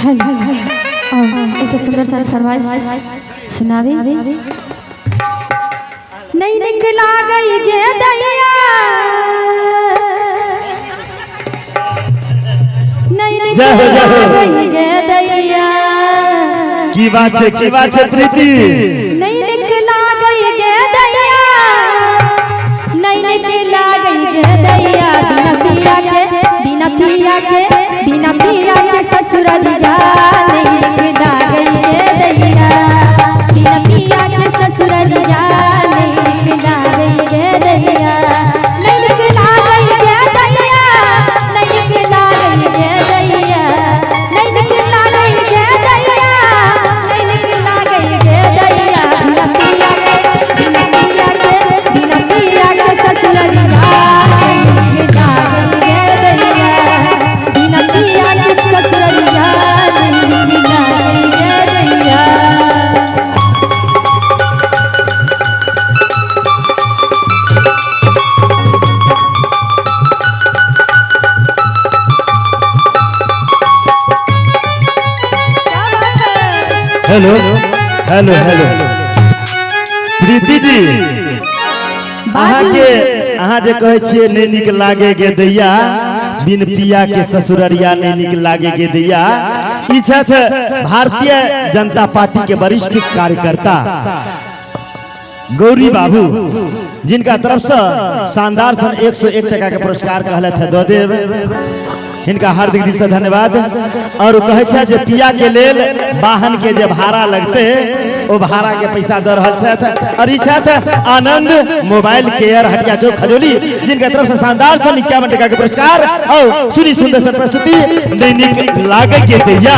Hello एक सुंदर सा फरमाइश सुनावे। नहीं निकला गई गे दैया, नहीं निकला गई गे दैया। की बात है प्रीति? नहीं निकला गई गे दैया, नहीं निकला गई गे दैया। बिना पिया के बिना पिया के बिना पिया के ससुरलिया नहीं निकला गई गे दैया। बिना पिया के ससुरलिया नहीं निकला गई गे दैया। नहीं निकला गई गे दैया, नहीं निकला गई गे दैया। नहीं निकला गई गे दैया, नहीं निकला गई गे दैया। बिना पिया के बिना पिया के बिना पिया के ससुरलिया नहीं निकला गई गे दैया। बिना पिया के ससुरलिया नहीं निकला गई गे दैया। Hello hello hello Preeti ji, अहाँ जे कहे छिए नहीं निक लागे गे दैया, बिन पिया के ससुररिया नहीं निक लागे गे दैया। ई छथ भारतीय जनता पार्टी के वरिष्ठ कार्यकर्ता गौरी बाबू, जिनका तरफ से शानदार सन 101 टका के पुरस्कार कहले थे दो देव। इनका हार्दिक दिल से धन्यवाद। और कहे छे जे पिया के लेल वाहन के जे भाड़ा लगते वो भाड़ा के पैसा दे रहल छे। और ई छे आनंद मोबाइल केयर हटिया चौक खजोली, जिनका तरफ से शानदार सन 51 टका के पुरस्कार। और सुनी सुंदर सन प्रस्तुति नहीं निक लागे के दैया।